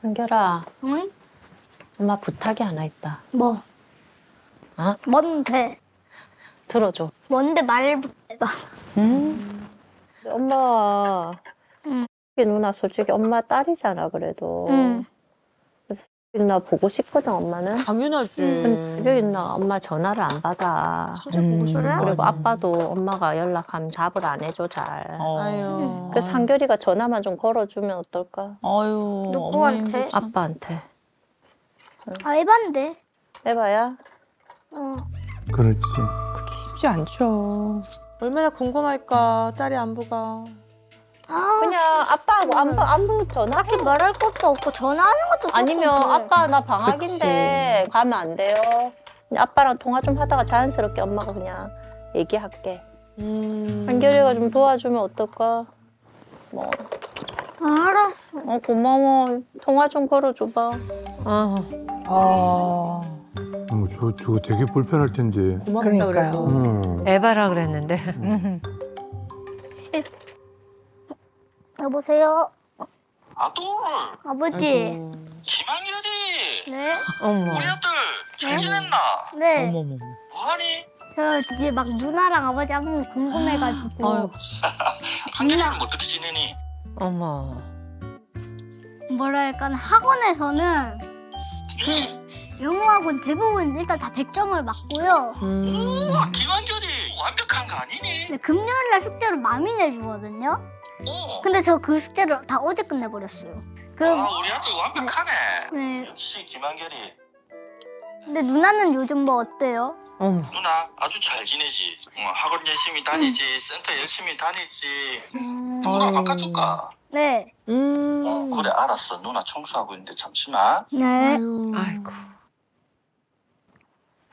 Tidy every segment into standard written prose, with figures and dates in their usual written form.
한결아, 응? 엄마 부탁이 하나 있다. 뭐? 어? 뭔데? 들어줘. 뭔데 말부터 해봐. 엄마, 응. 누나 솔직히 엄마 딸이잖아, 그래도. 응. 그래서 누나 보고 싶거든, 엄마는. 당연하지. 근데 누나 엄마 전화를 안 받아. 진짜 보고 싶은 거 그리고 아니야. 아빠도 엄마가 연락하면 답을 안 해줘, 잘. 아유. 그래서 한결이가 전화만 좀 걸어주면 어떨까? 아유. 누구한테? 어머님도 참. 아빠한테. 아, 에반데. 해봐야? 어. 그렇지. 그게 쉽지 않죠. 얼마나 궁금할까, 딸의 안부가. 아, 그냥 아빠하고 안부 전화. 딱히 말할 것도 없고 전화하는 것도 아니면 그래. 아빠 나 방학인데 가면 안 돼요? 그냥 아빠랑 통화 좀 하다가 자연스럽게 엄마가 그냥 얘기할게. 한결이가 좀 도와주면 어떨까? 뭐, 알았어. 고마워. 통화 좀 걸어줘봐. 저거 되게 불편할 텐데. 고맙다 그래도. 에바라 그랬는데. 여보세요? 아들, 아버지. 김한결이, 네? 어머. 우리 아들 잘 지냈나? 네. 어머머. 뭐하니? 저 이제 막 누나랑 아버지 한번 궁금해가지고. 아유. 한결이는 뭐 어떻게 지내니? 어머. 뭐랄까, 학원에서는 영어학원 대부분 일단 다 100점을 맞고요. 우와, 김한결이 완벽한 거 아니니? 근데 금요일날 숙제를 많이 내주거든요. 오, 근데 저 그 숙제를 다 어제 끝내버렸어요. 그, 우리 아들 완벽하네. 네. 역시 김한결이. 근데 누나는 요즘 뭐 어때요? 어머. 누나 아주 잘 지내지. 학원 열심히 다니지, 센터 열심히 다니지. 누나 바꿔줄까? 네. 그래 알았어. 누나 청소하고 있는데 잠시만. 네. 아유. 아이고.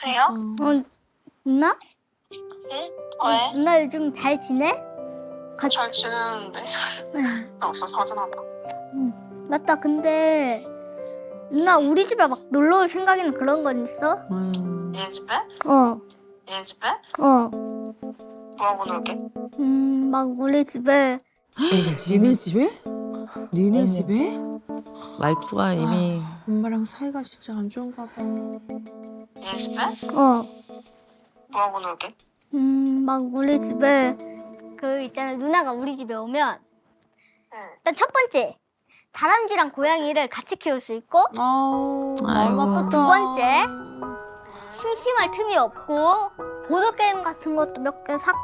해요? 누나? 왜? 누나 요즘 잘 지내? 잘 지내는데. 벌써 서운하다. 맞다. 근데 누나 우리 집에 막 놀러 올 생각이나 그런 건 있어? 얘 집에? 어. 얘 집에? 어. 뭐하고 놀게? 막 우리 집에 니네 집에? 니네 집에? 말투가 이미. 엄마랑 사이가 진짜 안 좋은가 봐. 얘 집에? 어. 뭐하고 놀게? 막 우리 집에 그 있잖아. 누나가 우리 집에 오면 일단 첫 번째 다람쥐랑 고양이를 같이 키울 수 있고 아우. 아이고. 마음 아프다. 두 번째 심심할 틈이 없고 보드게임 같은 것도 몇 개 샀고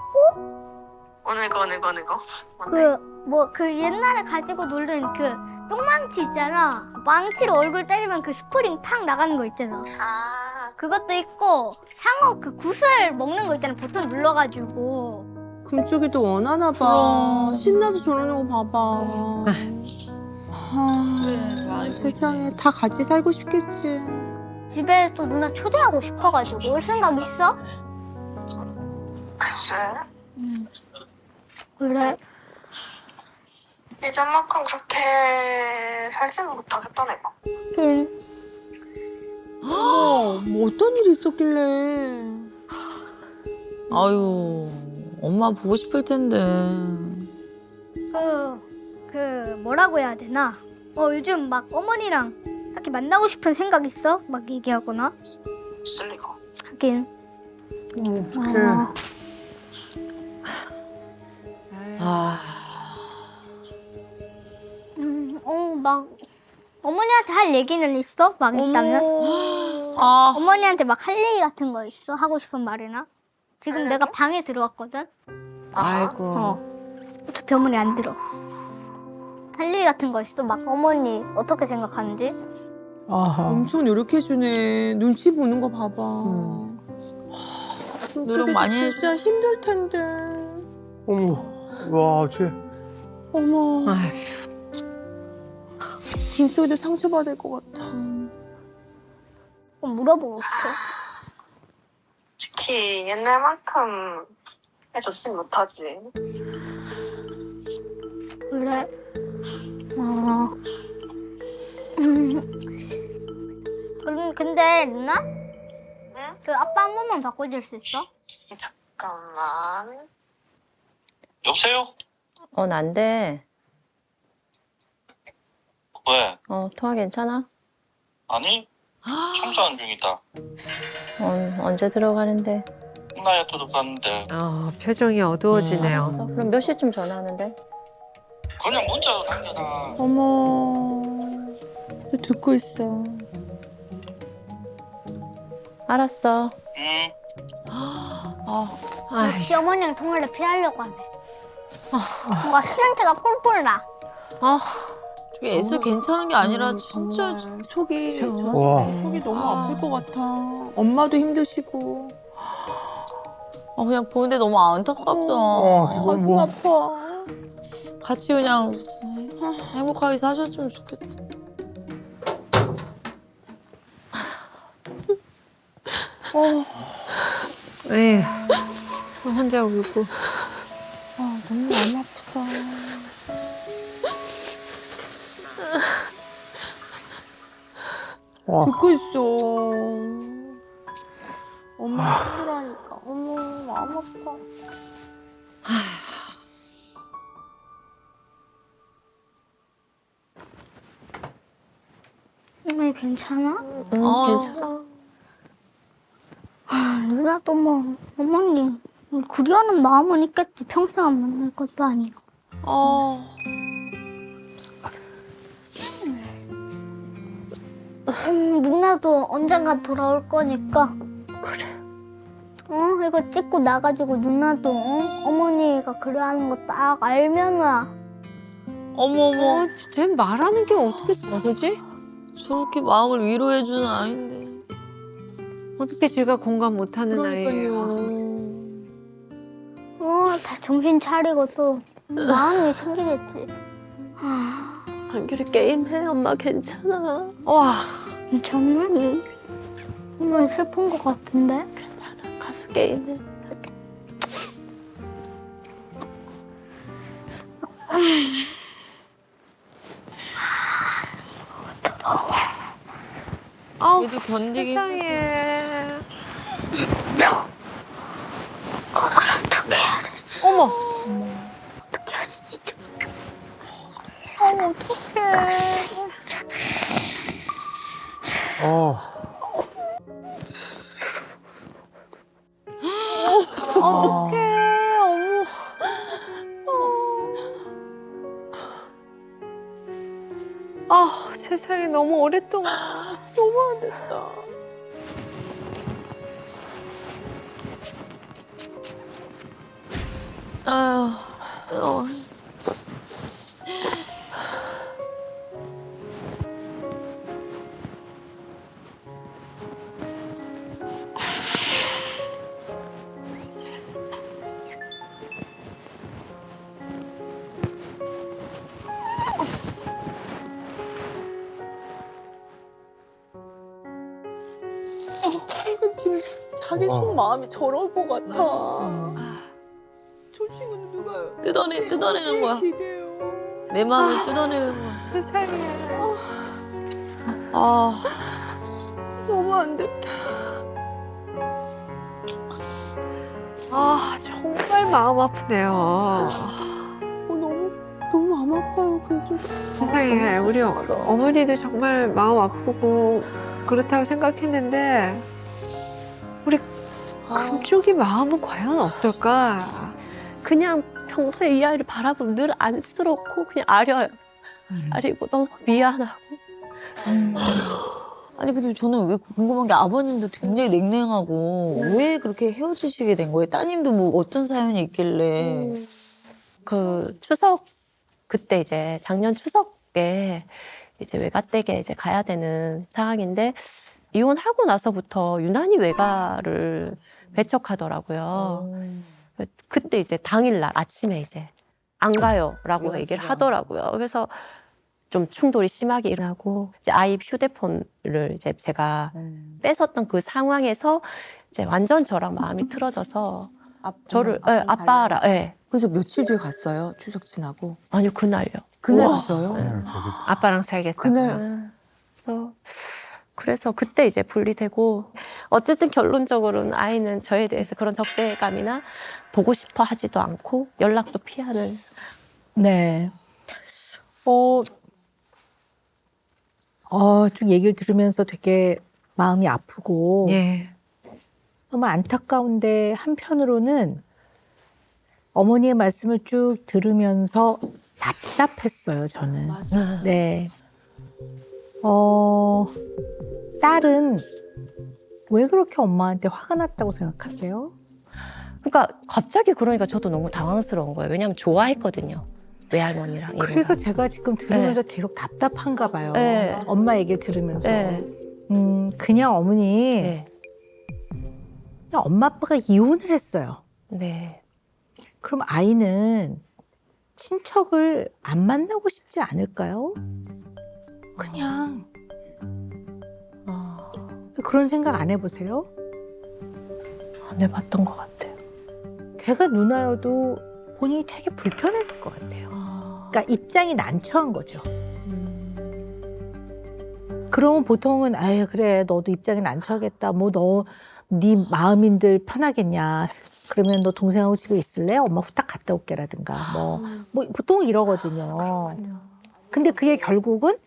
어느 거? 그 옛날에 가지고 놀던 그 뿅망치 있잖아. 망치로 얼굴 때리면 그 스프링 팍 나가는 거 있잖아. 아, 그것도 있고 상어 그 구슬 먹는 거 있잖아. 버튼 눌러가지고. 금쪽이도 원하나 봐. 그럼. 신나서 저러는 거 봐봐. 세상에 다 같이 살고 싶겠지. 집에 또 누나 초대하고 싶어가지고 올 생각 있어? 글쎄. 그래? 예전만큼 그렇게 살지는 못하겠다 내가. 뭐 어떤 일이 있었길래. 아유. 엄마 보고 싶을 텐데. 뭐라고 해야 되나? 요즘 막 어머니랑 딱히 만나고 싶은 생각 있어? 막 얘기하거나? 있을 리가. 하긴. 아. 막 어머니한테 할 얘기는 있어? 막 있다면? 아. 어머니한테 막 할 얘기 같은 거 있어? 하고 싶은 말이나? 지금 내가 방에 들어왔거든? 아이고. 어차피 어머니 안 들어. 할 얘기 같은 거 있어? 막 어머니 어떻게 생각하는지? 엄청 노력해주네. 눈치 보는 거 봐봐. 노력 많이 진짜 힘들 텐데. 어머, 와, 쟤. 어머. 아휴. 김쪽이도 상처받을 것 같아. 물어보고 싶어. 특히 옛날만큼 해줬진 못하지. 그래? 근데 누나? 응? 그 아빠 한 번만 바꿔줄 수 있어? 잠깐만. 여보세요? 난데. 왜? 통화 괜찮아? 아니, 청소하는 중이다. 언제 들어가는데? 나야 들어갔는데 표정이 어두워지네요. 알았어. 그럼 몇 시쯤 전화하면 돼? 그냥 문자로 당겨놔. 어머. 또 듣고 있어. 알았어. 응. 역시 어머니랑 통화를 피하려고 하네. 뭔가 시간대가 뿔뿔 나. 저게 애써 괜찮은 게 아니라 진짜 정말 속이 와. 속이 너무 아플 것 같아. 엄마도 힘드시고. 그냥 보는데 너무 안타깝다. 이거 가슴 뭐. 아파. 같이 그냥 행복하게 사셨으면 좋겠다. 에휴, 혼자 울고. 너무 마음 아프다. 와. 듣고 있어. 엄마 힘들어하니까. 어머 마음 아파. 어머니 괜찮아? 괜찮아. 누나도 뭐 어머니 그리워하는 마음은 있겠지. 평생 안 만날 것도 아니고. 누나도 언젠가 돌아올 거니까. 그래. 이거 찍고 나가지고 누나도 어머니가 그리워하는 거 딱 알면은. 어머머, 쟤 말하는 게 어떻게 다르지? 저렇게 마음을 위로해주는 아이인데. 어떻게 제가 공감 못하는 아이예요. 그러니까요. 다 정신 차리고 또 마음이 생기겠지. 한결이 게임해. 엄마 괜찮아. 와, 정말? 정말 슬픈 것 같은데? 괜찮아. 가서 게임해. 얘도 견디기 세상에. 어떻게 해야 되지? 어머, 어떻게 해야 되지? 어. 세상에 너무 오랫동안. 너무 안 됐다. 아유, 지금 자기 와. 속 마음이 저럴 것 같아. 저 친구는 누가 뜯어내는 거야. 기대요. 내 마음을 뜯어내는 거야. 세상에. 너무 안 됐다. 정말 마음 아프네요. 너무 마음 아파요. 근데 세상에, 우리 어머니도 정말 마음 아프고 그렇다고 생각했는데, 우리 금쪽이 마음은 과연 어떨까? 그냥 평소에 이 아이를 바라보면 늘 안쓰럽고 그냥 아려요. 아리고 너무 미안하고. 아니 근데 저는 왜 궁금한 게 아버님도 굉장히 냉랭하고 왜 그렇게 헤어지시게 된 거예요? 따님도 뭐 어떤 사연이 있길래. 그 추석 그때 이제 작년 추석에 이제 외가댁에 이제 가야 되는 상황인데 이혼하고 나서부터 유난히 외가를 배척하더라고요. 그때 이제 당일날 아침에 이제 안 가요라고 얘기를 하더라고요. 그래서 좀 충돌이 심하게 일어나고 이제 아이 휴대폰을 이제 제가 뺏었던 그 상황에서 이제 완전 저랑 마음이 틀어져서 저를 아빠라 그래서 며칠 뒤에 갔어요. 추석 지나고. 아니요 그날요. 그날 갔어요. 아빠랑 살겠다. 그날 그래서 그때 이제 분리되고 어쨌든 결론적으로는 아이는 저에 대해서 그런 적대감이나 보고 싶어 하지도 않고 연락도 피하는. 네. 쭉 얘기를 들으면서 되게 마음이 아프고 예. 너무 안타까운데 한편으로는 어머니의 말씀을 쭉 들으면서 답답했어요, 저는. 네. 딸은 왜 그렇게 엄마한테 화가 났다고 생각하세요? 그러니까 갑자기 그러니까 저도 너무 당황스러운 거예요. 왜냐하면 좋아했거든요. 외할머니랑. 그래서 제가 지금 들으면서 계속 답답한가 봐요. 네. 엄마 얘기를 들으면서. 네. 그냥 어머니, 네. 그냥 엄마 아빠가 이혼을 했어요. 네. 그럼 아이는 친척을 안 만나고 싶지 않을까요? 그냥 그런 생각 안 해보세요? 안 해봤던 것 같아요. 제가 누나여도 본인이 되게 불편했을 것 같아요. 그러니까 입장이 난처한 거죠. 그러면 보통은 아유 그래 너도 입장이 난처하겠다. 뭐 너 네 마음인들 편하겠냐. 그러면 너 동생하고 집에 있을래? 엄마 후딱 갔다 올게라든가 뭐 보통은 이러거든요. 근데 그게 결국은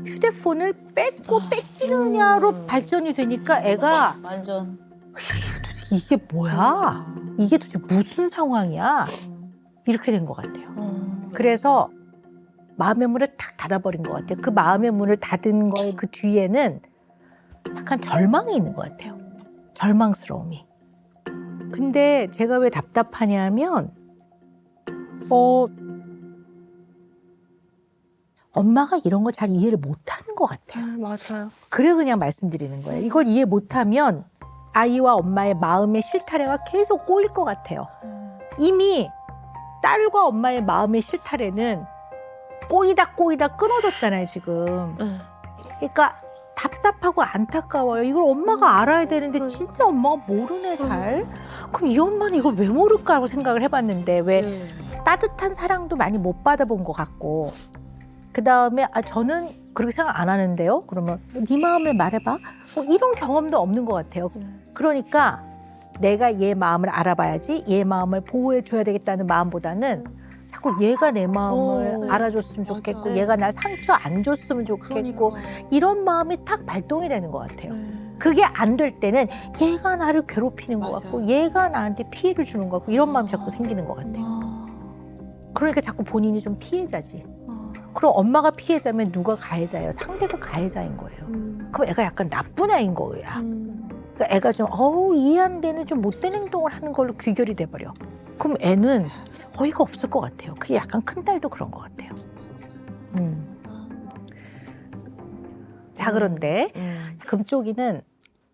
휴대폰을 뺏고 뺏기느냐로 발전이 되니까 애가 완전. 도대체 이게 뭐야? 이게 도대체 무슨 상황이야? 이렇게 된 것 같아요. 그래서 마음의 문을 탁 닫아버린 것 같아요. 그 마음의 문을 닫은 거의 그 뒤에는 약간 절망이 있는 것 같아요. 절망스러움이. 근데 제가 왜 답답하냐면 엄마가 이런 걸 잘 이해를 못하는 것 같아요. 맞아요. 그래 그냥 말씀드리는 거예요. 이걸 이해 못하면 아이와 엄마의 마음의 실타래가 계속 꼬일 것 같아요. 이미 딸과 엄마의 마음의 실타래는 꼬이다 끊어졌잖아요, 지금. 그러니까 답답하고 안타까워요. 이걸 엄마가 알아야 되는데 진짜 엄마가 모르네, 잘. 그럼 이 엄마는 이걸 왜 모를까라고 생각을 해봤는데 왜 따뜻한 사랑도 많이 못 받아본 것 같고 그다음에 저는 그렇게 생각 안 하는데요. 그러면 네 마음을 말해봐. 이런 경험도 없는 것 같아요. 그러니까 내가 얘 마음을 알아봐야지 얘 마음을 보호해줘야 되겠다는 마음보다는 자꾸 얘가 내 마음을 알아줬으면 좋겠고 얘가 날 상처 안 줬으면 좋겠고 이런 마음이 탁 발동이 되는 것 같아요. 그게 안 될 때는 얘가 나를 괴롭히는 것 같고 얘가 나한테 피해를 주는 것 같고 이런 마음이 자꾸 생기는 것 같아요. 그러니까 자꾸 본인이 좀 피해자지. 그럼 엄마가 피해자면 누가 가해자예요? 상대가 가해자인 거예요. 그럼 애가 약간 나쁜 아이인 거야. 그러니까 애가 좀 이해 안 되는 좀 못된 행동을 하는 걸로 귀결이 돼버려. 그럼 애는 어이가 없을 것 같아요. 그게 약간 큰 딸도 그런 것 같아요. 자 그런데 금쪽이는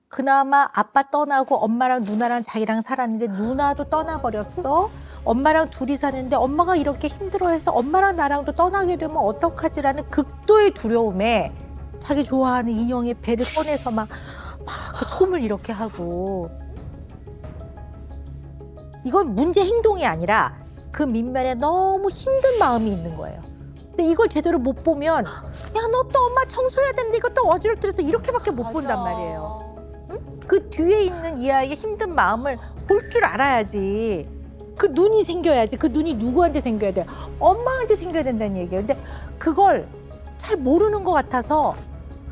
그나마 아빠 떠나고 엄마랑 누나랑 자기랑 살았는데 누나도 떠나버렸어. 엄마랑 둘이 사는데 엄마가 이렇게 힘들어해서 엄마랑 나랑도 떠나게 되면 어떡하지라는 극도의 두려움에 자기 좋아하는 인형의 배를 꺼내서 막 그 솜을 이렇게 하고 이건 문제 행동이 아니라 그 밑면에 너무 힘든 마음이 있는 거예요. 근데 이걸 제대로 못 보면 야 너 또 엄마 청소해야 되는데 이거 또 어지럽더라서 이렇게밖에 못 본단 말이에요. 응? 그 뒤에 있는 이 아이의 힘든 마음을 볼 줄 알아야지. 그 눈이 생겨야지. 그 눈이 누구한테 생겨야 돼요? 엄마한테 생겨야 된다는 얘기예요. 근데 그걸 잘 모르는 것 같아서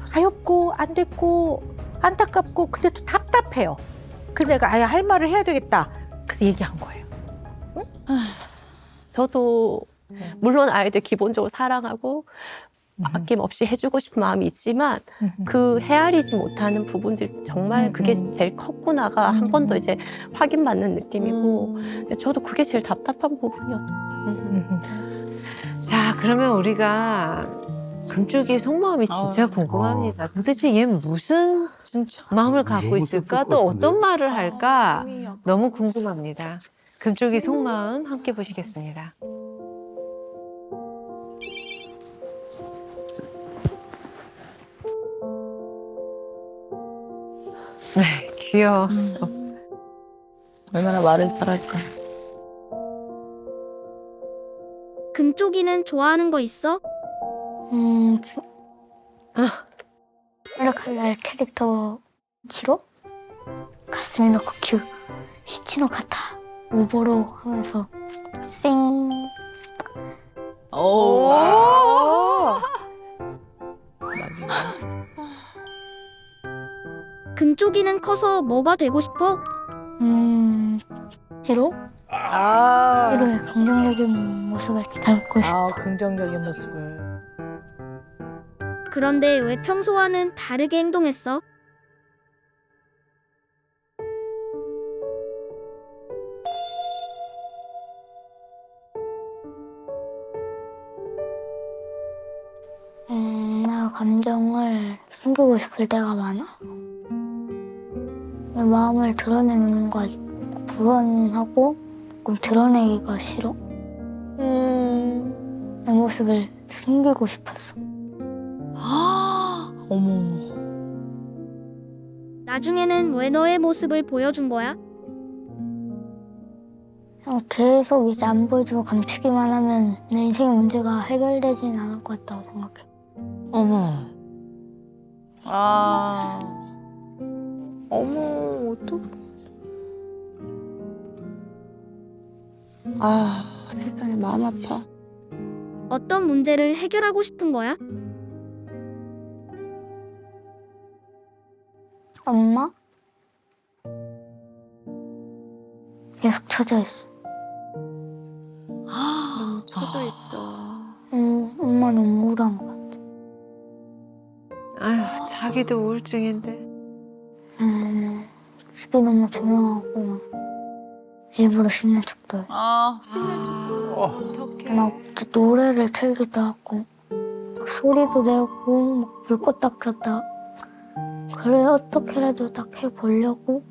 가엾고 안 됐고 안타깝고 근데 또 답답해요. 그래서 내가 아예 할 말을 해야 되겠다. 그래서 얘기한 거예요. 응? 저도 물론 아이들 기본적으로 사랑하고 아낌없이 해주고 싶은 마음이 있지만 그 헤아리지 못하는 부분들 정말 그게 제일 컸구나가 한 번 더 이제 확인받는 느낌이고 저도 그게 제일 답답한 부분이었던 자, 그러면 우리가 금쪽이의 속마음이 진짜 궁금합니다. 도대체 얘 무슨 진짜. 마음을 갖고 너무 있을까? 슬플 또 것 어떤 같은데? 말을 할까? 너무 궁금합니다. 금쪽이 속마음 함께 보시겠습니다. 귀여워. 얼마나 말을 잘할까. 금쪽이는 좋아하는 거 있어? 랄 캐릭터 치로 가슴이 놓고 큐 히치노 카타 오보로 하면서 쌩 오. 금쪽이는 커서 뭐가 되고 싶어? 지로? 아, 지로의 긍정적인 모습을 닮고 싶어. 긍정적인 모습을. 그런데 왜 평소와는 다르게 행동했어? 내가 감정을 숨기고 싶을 때가 많아. 내 마음을 드러내는 거 불안하고 조금 드러내기가 싫어. 내 모습을 숨기고 싶었어. 어머. 나중에는 왜 너의 모습을 보여준 거야? 그냥 계속 이제 안 보여주고 감추기만 하면 내 인생의 문제가 해결되진 않을 것 같다고 생각해. 어머. 아. 어머, 어떡해. 아, 세상에 마음 아파. 어떤 문제를 해결하고 싶은 거야? 엄마? 계속 처져 있어. 너무 처져 있어. 엄마 너무 우울한 것 같아. 아휴, 자기도 우울증인데. 집이 너무 조용하고 일부러 씻는 척도 해. 어떡해. 막 노래를 틀기도 하고 막 소리도 내고 막 불 껐다 켰다. 그래 어떻게라도 딱 해보려고.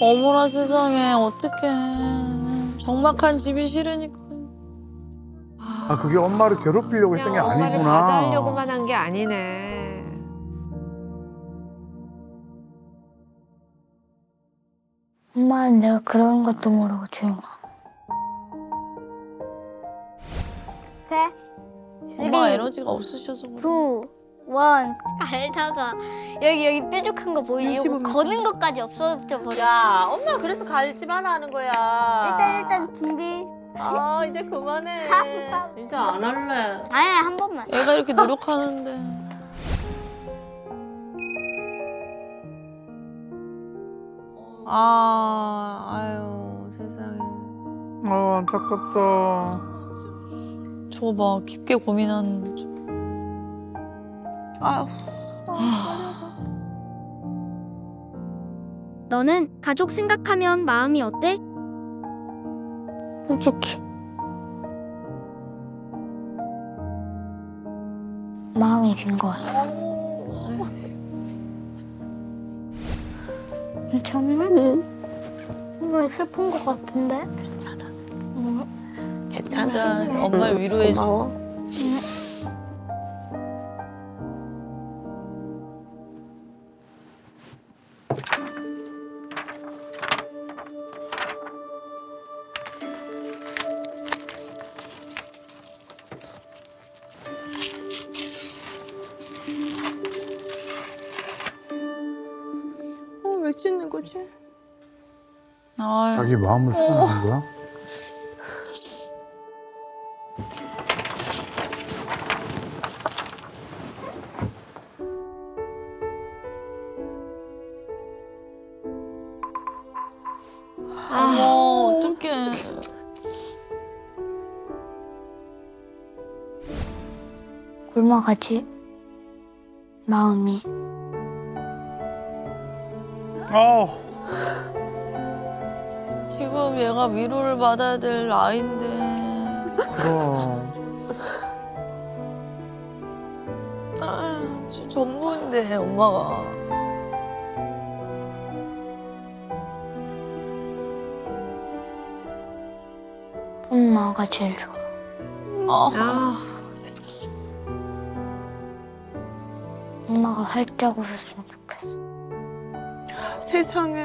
어머나 세상에 어떡해. 적막한 집이 싫으니까. 아, 그게 엄마를 괴롭히려고 했던 게 그냥 엄마를 아니구나. 받아하려고만 한 게 아니네. 엄마는 내가 그런 것도 모르고 조용하고. 엄마 에너지가 없으셔서 그래. 2, 1 갈다가 여기 뾰족한 거 보이니? 눈치 이거 보면서. 거는 것까지 없어져 버려. 야, 엄마 그래서 갈지 마라 하는 거야. 일단 준비. 아, 이제 그만해. 이제 안 할래. 아니 한 번만. 애가 이렇게 노력하는데. 아유, 세상에. 안타깝다. 저거 봐 깊게 고민하는 저. 아휴, 너는 가족 생각하면 마음이 어때? 솔직히 마음이 빈 것 같아. 정말 슬픈 것 같은데? 괜찮아. 진짜 엄마를 위로해 줘. 고마워. 왜 찢는 거지? 아유. 자기 마음을 표현하는 거야? 어머 어떡해. 굶어가지 마음이. 지금 얘가 위로를 받아야 될 나이인데. 그럼. 아, 진짜 전부인데 엄마가. 엄마가 제일 좋아. 아, 엄마가 활짝 웃었으면 좋겠어. 세상에.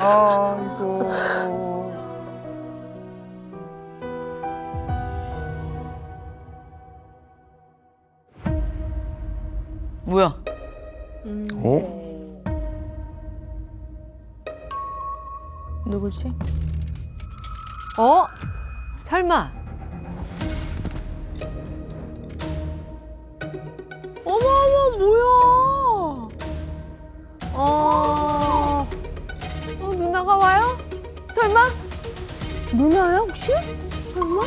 아이고. 뭐야? 어? 누구지? 어? 설마. 어머 뭐야? 누나가 와요? 설마? 누나야 혹시? 설마?